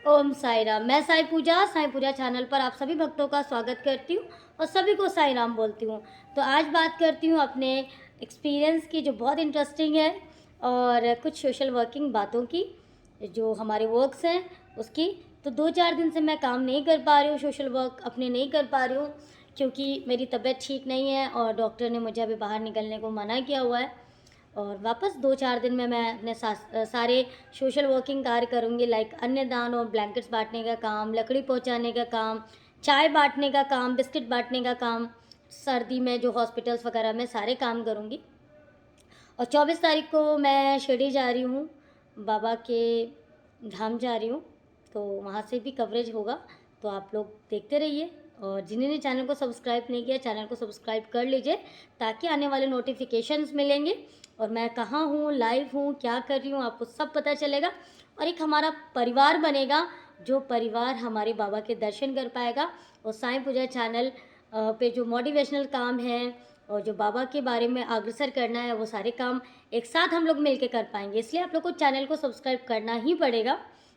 ओम साई राम। मैं साई पूजा चैनल पर आप सभी भक्तों का स्वागत करती हूँ और सभी को साई राम बोलती हूँ। तो आज बात करती हूँ अपने एक्सपीरियंस की, जो बहुत इंटरेस्टिंग है, और कुछ सोशल वर्किंग बातों की, जो हमारे वर्क्स हैं उसकी। तो 2-4 दिन से मैं काम नहीं कर पा रही हूँ, सोशल वर्क अपने नहीं कर पा रही हूँ, क्योंकि मेरी तबीयत ठीक नहीं है और डॉक्टर ने मुझे अभी बाहर निकलने को मना किया हुआ है। और वापस 2-4 दिन में मैं अपने सारे सोशल वर्किंग कार्य करूँगी, लाइक अन्नदान और ब्लैंकेट्स बांटने का काम, लकड़ी पहुंचाने का काम, चाय बांटने का काम, बिस्किट बांटने का काम, सर्दी में जो हॉस्पिटल्स वगैरह में सारे काम करूँगी। और 24 तारीख को मैं शिरडी जा रही हूँ, बाबा के धाम जा रही हूँ, तो वहाँ से भी कवरेज होगा, तो आप लोग देखते रहिए। और जिन्होंने चैनल को सब्सक्राइब नहीं किया, चैनल को सब्सक्राइब कर लीजिए, ताकि आने वाले नोटिफिकेशंस मिलेंगे और मैं कहाँ हूँ, लाइव हूँ, क्या कर रही हूँ, आपको सब पता चलेगा। और एक हमारा परिवार बनेगा, जो परिवार हमारे बाबा के दर्शन कर पाएगा। और साईं पूजा चैनल पे जो मोटिवेशनल काम है और जो बाबा के बारे में अग्रसर करना है, वो सारे काम एक साथ हम लोग मिलकर कर पाएंगे। इसलिए आप लोग को चैनल को सब्सक्राइब करना ही पड़ेगा,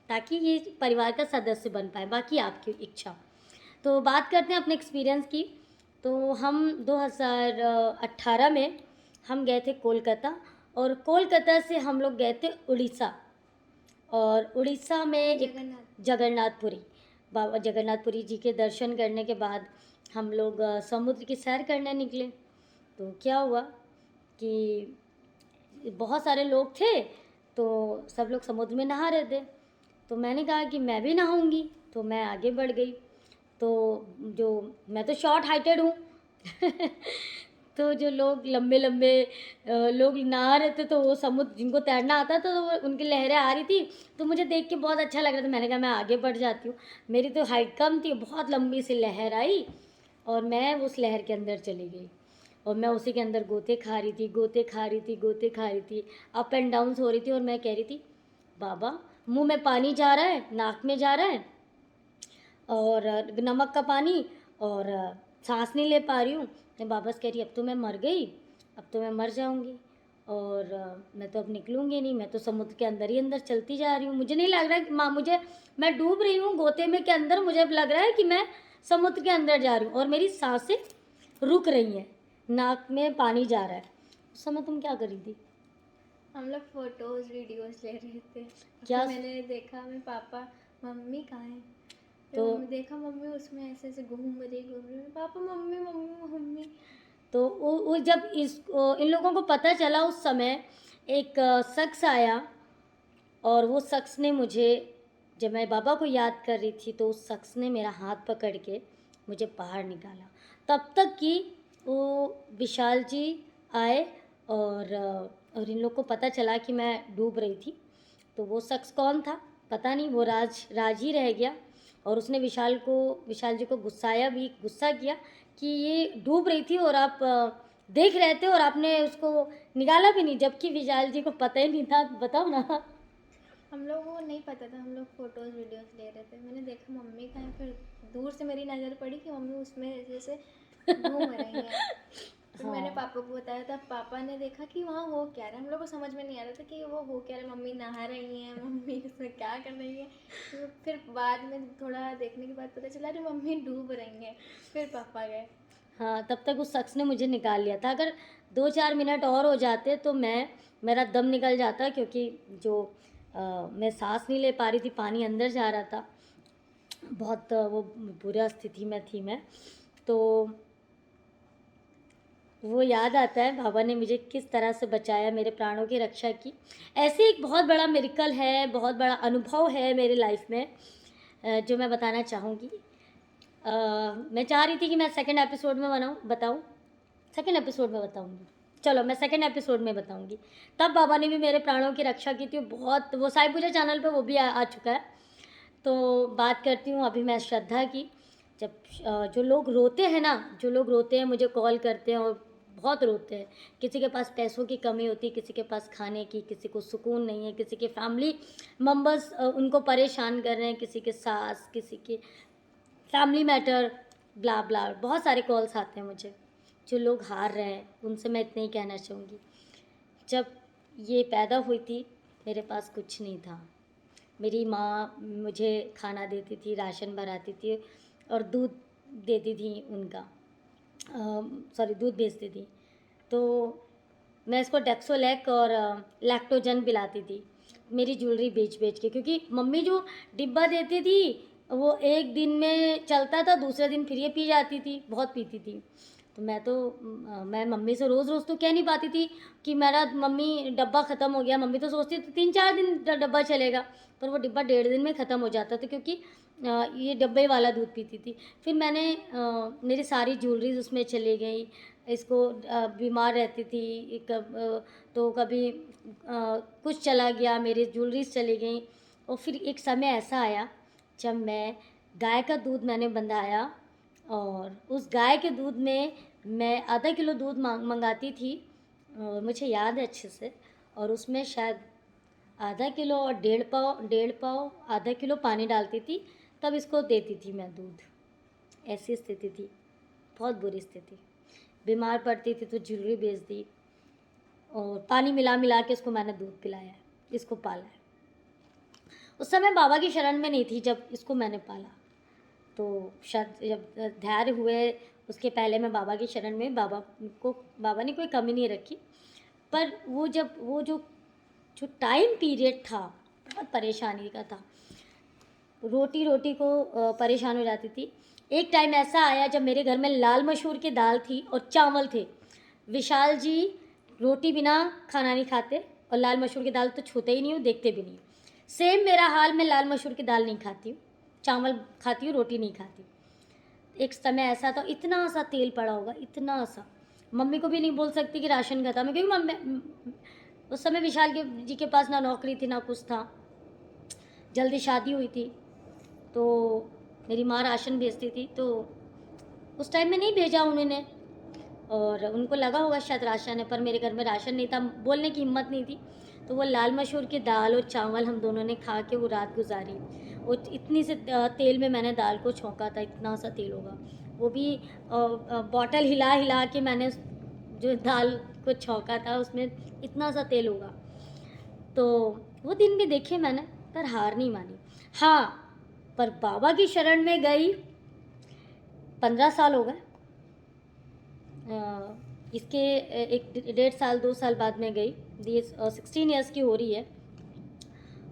ताकि ये परिवार का सदस्य बन पाए, बाकी आपकी इच्छा। तो बात करते हैं अपने एक्सपीरियंस की। तो हम 2018 में हम गए थे कोलकाता, और कोलकाता से हम लोग गए थे उड़ीसा। और उड़ीसा में एक जगन्नाथपुरी, बाबा जगन्नाथपुरी जी के दर्शन करने के बाद हम लोग समुद्र की सैर करने निकले। तो क्या हुआ कि बहुत सारे लोग थे, तो सब लोग समुद्र में नहा रहे थे, तो मैंने कहा कि मैं भी नहाऊंगी, तो मैं आगे बढ़ गई। तो जो मैं तो शॉर्ट हाइटेड हूँ तो जो लोग लंबे लंबे लोग नहा रहे थे, तो वो समुद्र जिनको तैरना आता था, तो उनकी लहरें आ रही थी, तो मुझे देख के बहुत अच्छा लग रहा था। मैंने कहा मैं आगे बढ़ जाती हूँ। मेरी तो हाइट कम थी, बहुत लंबी सी लहर आई और मैं उस लहर के अंदर चली गई, और मैं उसी के अंदर गोते खा रही थी, गोते खा रही थी, गोते खा रही थी, अप एंड डाउन हो रही थी। और मैं कह रही थी, बाबा मुंह में पानी जा रहा है, नाक में जा रहा है, और नमक का पानी, और सांस नहीं ले पा रही हूँ। मैं बाबा से कह रही अब तो मैं मर गई, अब तो मैं मर जाऊँगी, और मैं तो अब निकलूँगी नहीं, मैं तो समुद्र के अंदर ही अंदर चलती जा रही हूँ। मुझे नहीं लग रहा है कि माँ मुझे, मैं डूब रही हूँ गोते में के अंदर, मुझे लग रहा है कि मैं समुद्र के अंदर जा रही हूँ, और मेरी सांसें रुक रही हैं, नाक में पानी जा रहा है। उस समय तुम क्या कर रही थी? हम लोग फोटोज वीडियोस ले रहे थे। क्या? फिर मैंने देखा मेरे पापा, मम्मी कहाँ है? फिर तो मम्मी देखा, मम्मी उसमें ऐसे ऐसे घूम रही, पापा मम्मी मम्मी मम्मी। तो वो जब इन लोगों को पता चला, उस समय एक शख्स आया, और वो शख्स ने मुझे, जब मैं बाबा को याद कर रही थी, तो उस शख्स ने मेरा हाथ पकड़ के मुझे बाहर निकाला। तब तक कि वो विशाल जी आए, और इन लोग को पता चला कि मैं डूब रही थी। तो वो शख्स कौन था पता नहीं, वो राज ही रह गया। और उसने विशाल जी को गुस्सा किया कि ये डूब रही थी और आप देख रहे थे, और आपने उसको निकाला भी नहीं, जबकि विशाल जी को पता ही नहीं था। बताओ ना। हम लोग को नहीं पता था, हम लोग फोटोज वीडियोस ले रहे थे। मैंने देखा मम्मी कहाँ है, फिर दूर से मेरी नज़र पड़ी कि मम्मी उसमें जैसे घूम रही हैं। फिर मैंने हाँ, पापा को बताया था, पापा ने देखा कि वहाँ हो क्या रहा है। हम लोग को समझ में नहीं आ रहा था कि वो हो क्या रहा है। मम्मी नहा रही हैं, मम्मी उसमें क्या कर रही है। फिर बाद में थोड़ा देखने के बाद पता चला अरे मम्मी डूब रही हैं। फिर पापा गए। हाँ, तब तक उस शख्स ने मुझे निकाल लिया था। अगर 2-4 मिनट और हो जाते तो मेरा दम निकल जाता, क्योंकि जो मैं सांस नहीं ले पा रही थी, पानी अंदर जा रहा था, बहुत वो बुरा स्थिति में थी मैं। तो वो याद आता है बाबा ने मुझे किस तरह से बचाया, मेरे प्राणों की रक्षा की। ऐसे एक बहुत बड़ा मिरेकल है, बहुत बड़ा अनुभव है मेरे लाइफ में, जो मैं बताना चाहूँगी। मैं चाह रही थी कि मैं सेकंड एपिसोड में बताऊँ, सेकंड एपिसोड में बताऊँगी। चलो मैं सेकंड एपिसोड में बताऊँगी। तब बाबा ने भी मेरे प्राणों की रक्षा की थी। बहुत, वो साईं पूजा चैनल पे वो भी आ चुका है। तो बात करती हूँ अभी मैं श्रद्धा की। जब जो लोग रोते हैं ना, जो लोग रोते हैं मुझे कॉल करते हैं और बहुत रोते हैं। किसी के पास पैसों की कमी होती है, किसी के पास खाने की, किसी को सुकून नहीं है, किसी के फैमिली मेम्बर्स उनको परेशान कर रहे हैं, किसी के सास, किसी के फैमिली मैटर, ब्ला ब्ला, बहुत सारे कॉल्स आते हैं मुझे। जो लोग हार रहे हैं उनसे मैं इतना ही कहना चाहूँगी, जब ये पैदा हुई थी मेरे पास कुछ नहीं था, मेरी माँ मुझे खाना देती थी, राशन भराती थी और दूध देती थी उनका, दूध बेचती थी। तो मैं इसको डेक्सोलैक और लैक्टोजन पिलाती थी मेरी ज्वेलरी बेच के, क्योंकि मम्मी जो डिब्बा देती थी वो एक दिन में चलता था, दूसरे दिन फिर ये पी जाती थी, बहुत पीती थी। तो मैं मम्मी से रोज़ रोज़ तो कह नहीं पाती थी कि मेरा मम्मी डब्बा ख़त्म हो गया। मम्मी तो सोचती थी 3-4 दिन डब्बा चलेगा, पर वो डिब्बा 1.5 दिन में ख़त्म हो जाता था, क्योंकि ये डब्बे वाला दूध पीती थी। फिर मेरी सारी ज्वेलरीज उसमें चली गई। इसको बीमार रहती थी तो कभी कुछ चला गया, मेरी ज्वेलरीज चली गई। और फिर एक समय ऐसा आया जब गाय का दूध मैंने बंधाया, और उस गाय के दूध में मैं आधा किलो दूध मंगाती थी, और मुझे याद है अच्छे से, और उसमें शायद आधा किलो और 1.5 पाव आधा किलो पानी डालती थी, तब इसको देती थी मैं दूध। ऐसी स्थिति थी, बहुत बुरी स्थिति। बीमार पड़ती थी तो ज्वेलरी बेच दी, और पानी मिला मिला के इसको मैंने दूध पिलाया है, इसको पाला है। उस समय बाबा की शरण में नहीं थी जब इसको मैंने पाला, तो शायद जब धैर्य हुए उसके पहले मैं बाबा की शरण में, बाबा ने कोई कमी नहीं रखी। पर वो जो टाइम पीरियड था बहुत परेशानी का था। रोटी को परेशान हो जाती थी। एक टाइम ऐसा आया जब मेरे घर में लाल मसूर की दाल थी और चावल थे। विशाल जी रोटी बिना खाना नहीं खाते, और लाल मसूर की दाल तो छूते ही नहीं हूँ, देखते भी नहीं। सेम मेरा हाल, मैं लाल मसूर की दाल नहीं खाती हूँ, चावल खाती हूँ, रोटी नहीं खाती। एक समय ऐसा था, इतना सा तेल पड़ा होगा, इतना सा, मम्मी को भी नहीं बोल सकती कि राशन खत्म है, क्योंकि मम्मी उस समय विशाल जी के पास ना नौकरी थी ना कुछ था, जल्दी शादी हुई थी, तो मेरी माँ राशन भेजती थी। तो उस टाइम में नहीं भेजा उन्होंने, और उनको लगा होगा शायद राशन है, पर मेरे घर में राशन नहीं था, बोलने की हिम्मत नहीं थी। तो वो लाल मसूर की दाल और चावल हम दोनों ने खा के वो रात गुजारी। वो इतनी से तेल में मैंने दाल को छौंका था, इतना सा तेल होगा, वो भी बॉटल हिला हिला के मैंने जो दाल को छौंका था उसमें इतना सा तेल होगा। तो वो दिन भी देखे मैंने, पर हार नहीं मानी। हाँ, पर बाबा की शरण में गई, 15 साल हो गए। इसके 1.5 साल 2 साल बाद में गई, ये 16 ईयर्स की हो रही है।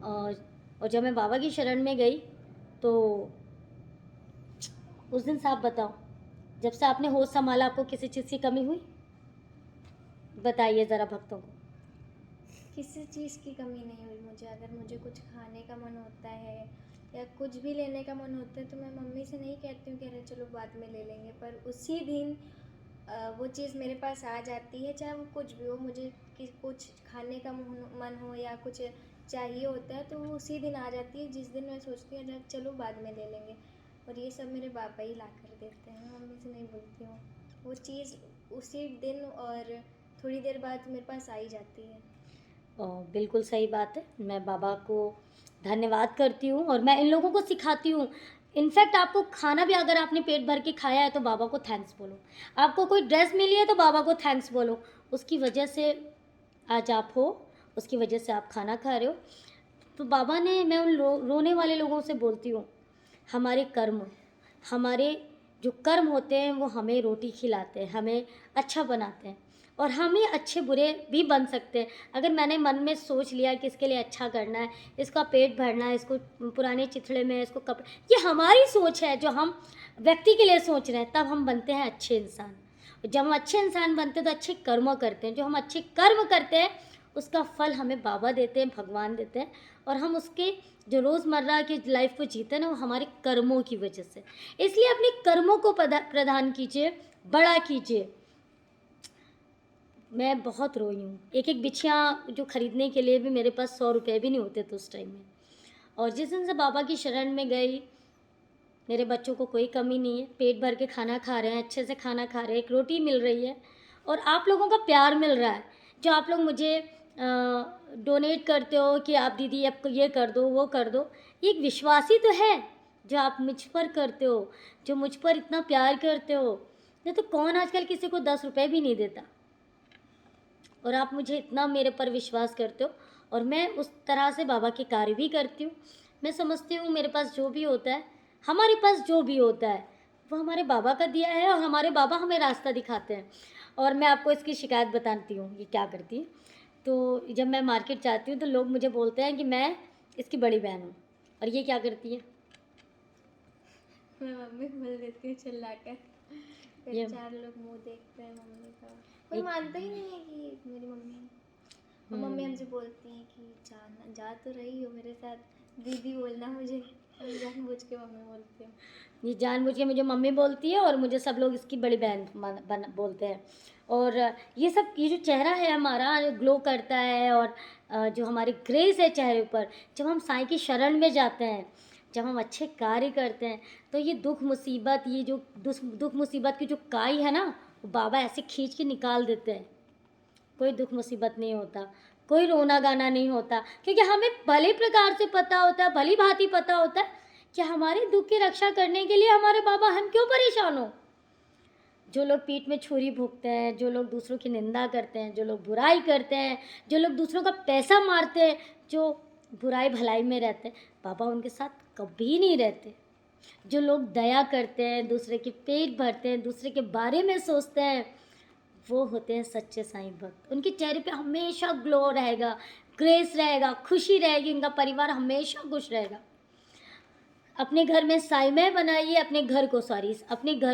और जब मैं बाबा की शरण में गई तो उस दिन से आप बताओ, जब से आपने होश संभाला आपको किसी चीज़ की कमी हुई? बताइए ज़रा भक्तों को। किसी चीज़ की कमी नहीं हुई मुझे। अगर मुझे कुछ खाने का मन होता है या कुछ भी लेने का मन होता है तो मैं मम्मी से नहीं कहती हूँ कि अरे चलो बाद में ले लेंगे, पर उसी दिन वो चीज़ मेरे पास आ जाती है, चाहे वो कुछ भी हो। मुझे कुछ खाने का मन हो या कुछ चाहिए होता है तो वो उसी दिन आ जाती है, जिस दिन मैं सोचती हूँ चलो बाद में ले लेंगे। और ये सब मेरे पापा ही ला कर देते हैं, मम्मी से नहीं बोलती हूँ। वो चीज़ उसी दिन और थोड़ी देर बाद मेरे पास आ ही जाती है। बिल्कुल सही बात है। मैं बाबा को धन्यवाद करती हूँ, और मैं इन लोगों को सिखाती हूँ। इनफैक्ट आपको खाना भी अगर आपने पेट भर के खाया है तो बाबा को थैंक्स बोलो। आपको कोई ड्रेस मिली है तो बाबा को थैंक्स बोलो। उसकी वजह से आज आप हो, उसकी वजह से आप खाना खा रहे हो। तो बाबा ने, मैं उन रोने वाले लोगों से बोलती हूँ, हमारे जो कर्म होते हैं वो हमें रोटी खिलाते हैं, हमें अच्छा बनाते हैं, और हम ही अच्छे बुरे भी बन सकते हैं। अगर मैंने मन में सोच लिया कि इसके लिए अच्छा करना है, इसका पेट भरना है, इसको पुराने चिथड़े में इसको कपड़े, ये हमारी सोच है जो हम व्यक्ति के लिए सोच रहे हैं, तब हम बनते हैं अच्छे इंसान। जब हम अच्छे इंसान बनते हैं तो अच्छे कर्म करते हैं। जो हम अच्छे कर्म करते हैं उसका फल हमें बाबा देते हैं, भगवान देते हैं, और हम उसके जो रोज़मर्रा की लाइफ को जीते हैं ना, वो हमारे कर्मों की वजह से। इसलिए अपने कर्मों को प्रदान कीजिए, बड़ा कीजिए। मैं बहुत रोई हूँ। एक बिछिया जो ख़रीदने के लिए भी मेरे पास 100 रुपये भी नहीं होते थे उस टाइम में। और जिस दिन से बाबा की शरण में गई, मेरे बच्चों को कोई कमी नहीं है, पेट भर के खाना खा रहे हैं, अच्छे से खाना खा रहे हैं, एक रोटी मिल रही है, और आप लोगों का प्यार मिल रहा है। जो आप लोग मुझे डोनेट करते हो कि आप दीदी आपको ये कर दो, वो कर दो, ये एक विश्वास ही तो है जो आप मुझ पर करते हो, जो मुझ पर इतना प्यार करते हो। नहीं तो कौन आजकल किसी को 10 रुपये भी नहीं देता, और आप मुझे इतना मेरे पर विश्वास करते हो, और मैं उस तरह से बाबा के कार्य भी करती हूँ। मैं समझती हूँ मेरे पास जो भी होता है, हमारे पास जो भी होता है वो हमारे बाबा का दिया है, और हमारे बाबा हमें रास्ता दिखाते हैं। और मैं आपको इसकी शिकायत बताती हूँ ये क्या करती है। तो जब मैं मार्केट जाती हूँ तो लोग मुझे बोलते हैं कि मैं इसकी बड़ी बहन हूँ, और ये क्या करती है, मैं मम्मी बोल देती हूँ चिल्लाकर। फिर ये 4 लोग मुंह देखते हैं मम्मी का। कोई एक मानता ही नहीं है कि मेरी मम्मी है। और मम्मी हमसे बोलती हैं कि जा तो रही हो मेरे साथ, दीदी बोलना मुझे। मैं जानबूझ के मम्मी बोलती हूँ। ये जानबूझ के मुझे मम्मी बोलती है, और मुझे सब लोग इसकी बड़ी बहन बोलते हैं। और ये सब, ये जो चेहरा है हमारा जो ग्लो करता है, और जो हमारी ग्रेस है चेहरे पर, जब हम साईं की शरण में जाते हैं, जब हम अच्छे कार्य करते हैं, तो ये दुख मुसीबत, ये जो दुख मुसीबत की जो काई है ना, वो बाबा ऐसे खींच के निकाल देते हैं। कोई दुख मुसीबत नहीं होता, कोई रोना गाना नहीं होता, क्योंकि हमें भले प्रकार से पता होता है, भली भांति पता होता है कि हमारे दुख की रक्षा करने के लिए हमारे बाबा हम क्यों परेशान हो। जो लोग पीठ में छुरी भोंकते हैं, जो लोग दूसरों की निंदा करते हैं, जो लोग बुराई करते हैं, जो लोग दूसरों का पैसा मारते हैं, जो बुराई भलाई में रहते हैं, बाबा उनके साथ कभी नहीं रहते। जो लोग दया करते हैं, दूसरे के पेट भरते हैं, दूसरे के बारे में सोचते हैं, वो होते हैं सच्चे साईं भक्त। उनके चेहरे पे हमेशा ग्लो रहेगा, ग्रेस रहेगा, खुशी रहेगी, उनका परिवार हमेशा खुश रहेगा। अपने घर में साईमय बनाइए, अपने घर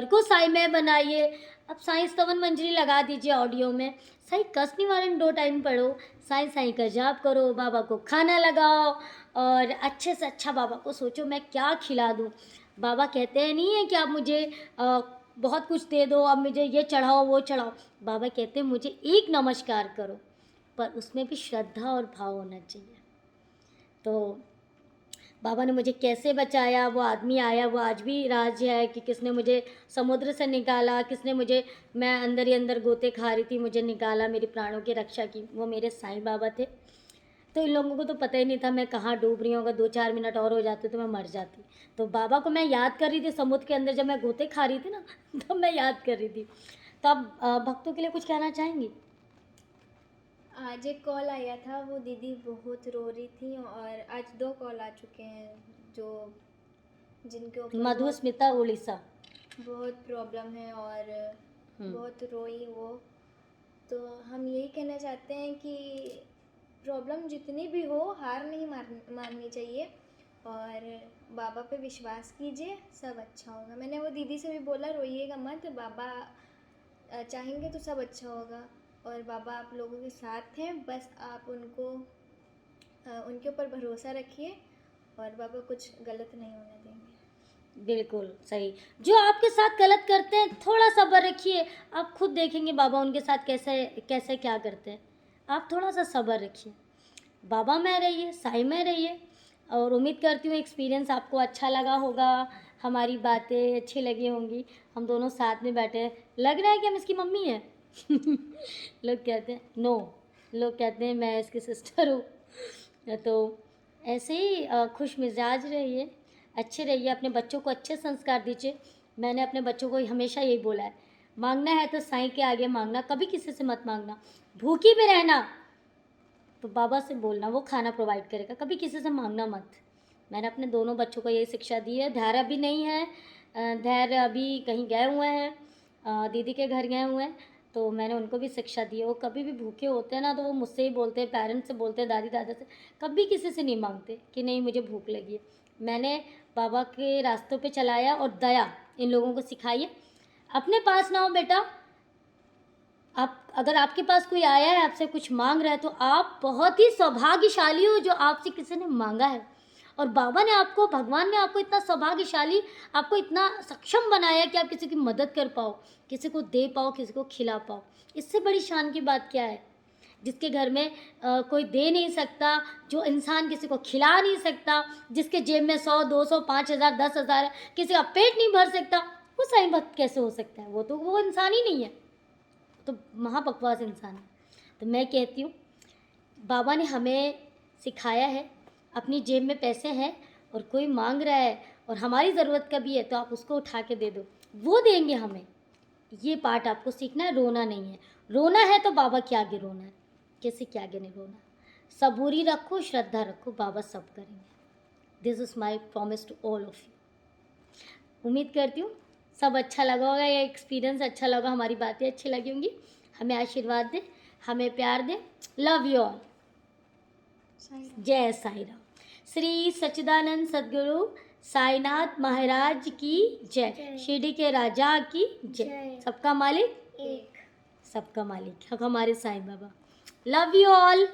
को साईमय बनाइए। अब साईं स्तवन मंजरी लगा दीजिए ऑडियो में, साईं कष्ट निवारण 2 टाइम पढ़ो, साईं साईं का जाप करो, बाबा को खाना लगाओ, और अच्छे से अच्छा बाबा को सोचो मैं क्या खिला दूँ। बाबा कहते हैं नहीं है कि आप मुझे बहुत कुछ दे दो, अब मुझे ये चढ़ाओ वो चढ़ाओ। बाबा कहते हैं मुझे एक नमस्कार करो, पर उसमें भी श्रद्धा और भाव होना चाहिए। तो बाबा ने मुझे कैसे बचाया, वो आदमी आया, वो आज भी राज्य है कि किसने मुझे समुद्र से निकाला, किसने मुझे, मैं अंदर ही अंदर गोते खा रही थी, मुझे निकाला, मेरी प्राणों की रक्षा की, वो मेरे साईं बाबा थे। तो इन लोगों को तो पता ही नहीं था मैं कहाँ डूब रही हूँ, अगर 2-4 मिनट और हो जाते तो मैं मर जाती। तो बाबा को मैं याद कर रही थी समुद्र के अंदर, जब मैं गोते खा रही थी ना तब मैं याद कर रही थी। तो आप भक्तों के लिए कुछ कहना चाहेंगी? आज एक कॉल आया था, वो दीदी बहुत रो रही थी, और आज 2 कॉल आ चुके हैं जो जिनके ऊपर मधु, स्मिता, उड़ीसा। बहुत प्रॉब्लम है, और हम्म। बहुत रोई वो। तो हम यही कहना चाहते हैं कि प्रॉब्लम जितनी भी हो, हार नहीं माननी चाहिए, और बाबा पे विश्वास कीजिए, सब अच्छा होगा। मैंने वो दीदी से भी बोला रोइएगा मत, बाबा चाहेंगे तो सब अच्छा होगा, और बाबा आप लोगों के साथ हैं, बस आप उनके ऊपर भरोसा रखिए, और बाबा कुछ गलत नहीं होने देंगे। बिल्कुल सही। जो आपके साथ गलत करते हैं थोड़ा सब्र रखिए, आप खुद देखेंगे बाबा उनके साथ कैसे कैसे क्या करते हैं। आप थोड़ा सा सब्र रखिए, बाबा में रहिए, साईं में रहिए। और उम्मीद करती हूँ एक्सपीरियंस आपको अच्छा लगा होगा, हमारी बातें अच्छी लगी होंगी। हम दोनों साथ में बैठे हैं, लग रहा है कि हम इसकी मम्मी हैं। लोग कहते हैं नो, लोग कहते हैं मैं इसकी सिस्टर हूँ। तो ऐसे ही खुश मिजाज रहिए, अच्छे रहिए, अपने बच्चों को अच्छे संस्कार दीजिए। मैंने अपने बच्चों को हमेशा यही बोला है, मांगना है तो साईं के आगे मांगना, कभी किसी से मत मांगना। भूखी भी रहना तो बाबा से बोलना, वो खाना प्रोवाइड करेगा, कभी किसी से मांगना मत। मैंने अपने दोनों बच्चों को यही शिक्षा दी है। धैर्य अभी नहीं है, धैर्य अभी कहीं गए हुए हैं, दीदी के घर गए हुए हैं, तो मैंने उनको भी शिक्षा दी है। वो कभी भी भूखे होते हैं ना तो वो मुझसे ही बोलते हैं, पेरेंट्स से बोलते हैं, दादी दादा से, कभी किसी से नहीं मांगते कि नहीं मुझे भूख लगी है। मैंने बाबा के रास्तों पे चलाया, और दया इन लोगों को सिखाई है। अपने पास ना हो बेटा, आप अगर आपके पास कोई आया है आपसे कुछ मांग रहा है, तो आप बहुत ही सौभाग्यशाली हो जो आपसे किसी ने मांगा है। और बाबा ने आपको, भगवान ने आपको इतना सौभाग्यशाली, आपको इतना सक्षम बनाया कि आप किसी की मदद कर पाओ, किसी को दे पाओ, किसी को खिला पाओ। इससे बड़ी शान की बात क्या है? जिसके घर में कोई दे नहीं सकता, जो इंसान किसी को खिला नहीं सकता, जिसके जेब में 100, 200, 5,000, 10,000 है, किसी का पेट नहीं भर सकता, वो साईं भक्त कैसे हो सकता है? वो तो वो इंसान ही नहीं है, तो महाबकवास इंसान है। तो मैं कहती हूँ बाबा ने हमें सिखाया है, अपनी जेब में पैसे हैं और कोई मांग रहा है और हमारी ज़रूरत का भी है, तो आप उसको उठा के दे दो, वो देंगे हमें। ये पार्ट आपको सीखना है, रोना नहीं है। रोना है तो बाबा के आगे रोना है, किसी के आगे नहीं रोना। सबूरी रखो, श्रद्धा रखो, बाबा सब करेंगे। This is my promise to all of you. उम्मीद करती हूँ सब अच्छा लगा होगा, ये एक्सपीरियंस अच्छा लगा, हमारी बातें अच्छी लगी होंगी। हमें आशीर्वाद दें, हमें प्यार दें। Love you all. जय साई राम। श्री सच्चिदानंद सद्गुरु साईनाथ महाराज की जय। शिरडी के राजा की जय। सबका मालिक एक सबका मालिक हमारे Sai Baba. Love you all.